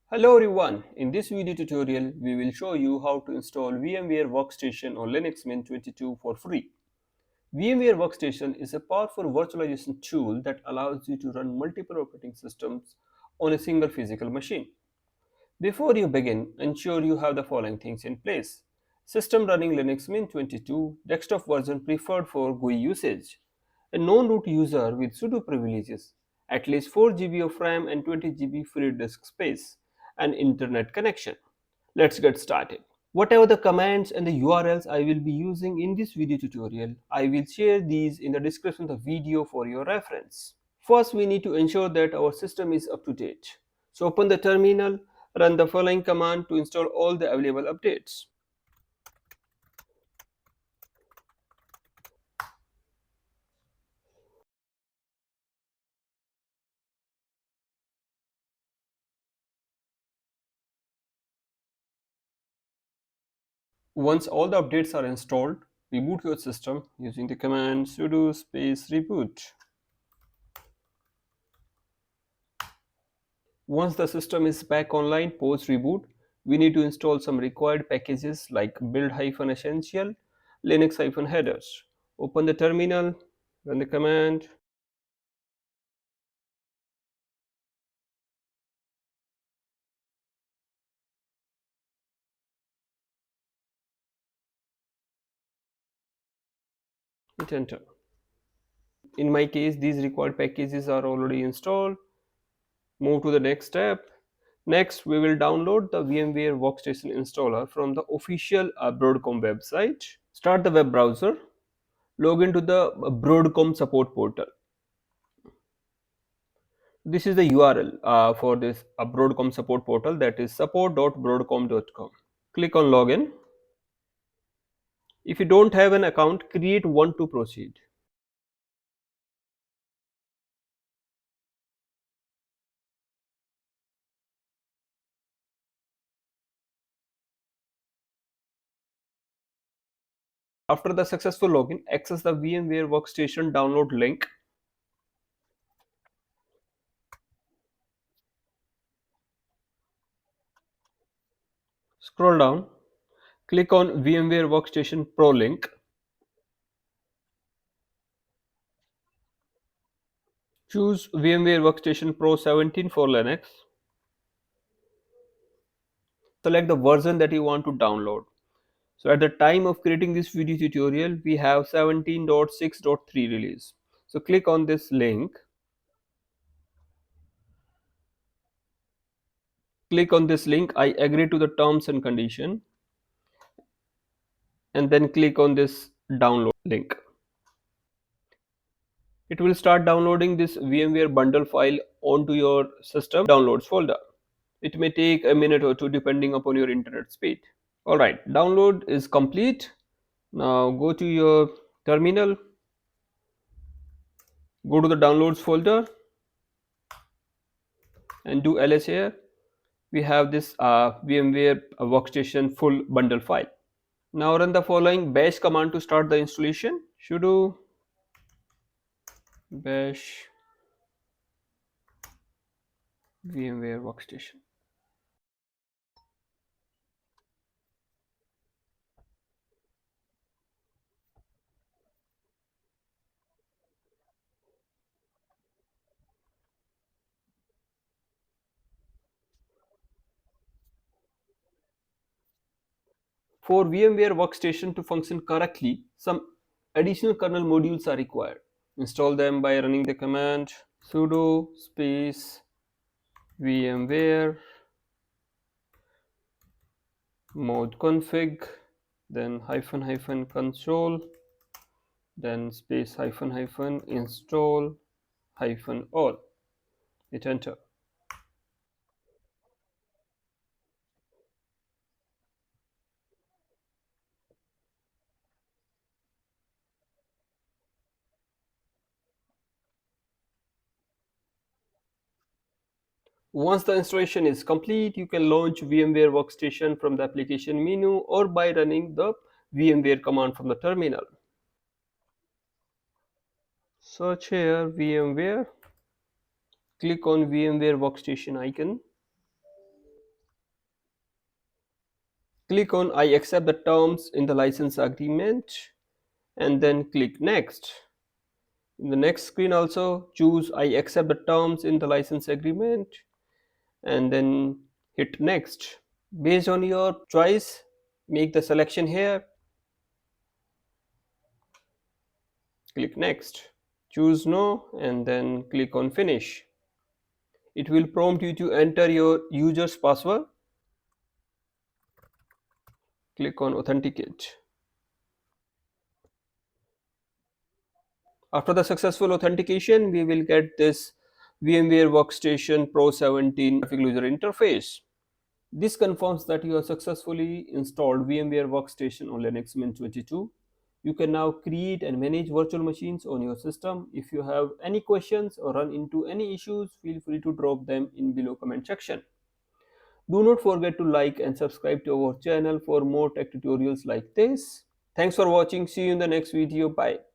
Hello everyone, in this video tutorial we will show you how to install VMware Workstation on Linux Mint 22 for free. VMware Workstation is a powerful virtualization tool that allows you to run multiple operating systems on a single physical machine. Before you begin, ensure you have the following things in place. System running Linux Mint 22, desktop version preferred for GUI usage, a non-root user with sudo privileges, at least 4 GB of RAM and 20 GB free disk space, and internet connection. Let's get started. Whatever the commands and the URLs I will be using in this video tutorial, I will share these in the description of the video for your reference. First, we need to ensure that our system is up to date. So open the terminal, run the following command to install all the available updates. Once all the updates are installed, reboot your system using the command sudo space reboot. Once the system is back online post reboot, we need to install some required packages like build-essential, Linux-headers. Open the terminal, run the command. Hit enter. In my case, these required packages are already installed. Move to the next step. Next, we will download the VMware Workstation installer from the official Broadcom website. Start the web browser. Log into the Broadcom support portal. This is the URL for this Broadcom support portal, that is support.broadcom.com. Click on login. If you don't have an account, create one to proceed. After the successful login, access the VMware Workstation download link. Scroll down, click on VMware Workstation Pro link. Choose VMware Workstation Pro 17 for Linux. Select the version that you want to download. So at the time of creating this video tutorial, we have 17.6.3 release. So click on this link. Click on this link. I agree to the terms and condition. And then click on this download link. It will start downloading this VMware bundle file onto your system downloads folder. It may take a minute or two depending upon your internet speed. Alright, download is complete. Now go to your terminal, go to the downloads folder and do ls here. We have this VMware workstation full bundle file. Now run the following bash command to start the installation. Sudo bash VMware Workstation. For VMware Workstation to function correctly, some additional kernel modules are required. Install them by running the command sudo space vmware -modconfig, then --console, then space --install -all. Hit enter. Once the installation is complete, you can launch VMware Workstation from the application menu or by running the VMware command from the terminal. Search here VMware, click on VMware Workstation icon. Click on I accept the terms in the license agreement and then click next. In the next screen also choose I accept the terms in the license agreement and then hit next. Based on your choice, make the selection here, click next. Choose no and then click on finish. It will prompt you to enter your user's password. Click on authenticate. After the successful authentication, we will get this VMware Workstation Pro 17 graphical user interface. This confirms that you have successfully installed VMware Workstation on Linux Mint 22. You can now create and manage virtual machines on your system. If you have any questions or run into any issues, feel free to drop them in below comment section. Do not forget to like and subscribe to our channel for more tech tutorials like this. Thanks for watching. See you in the next video. Bye.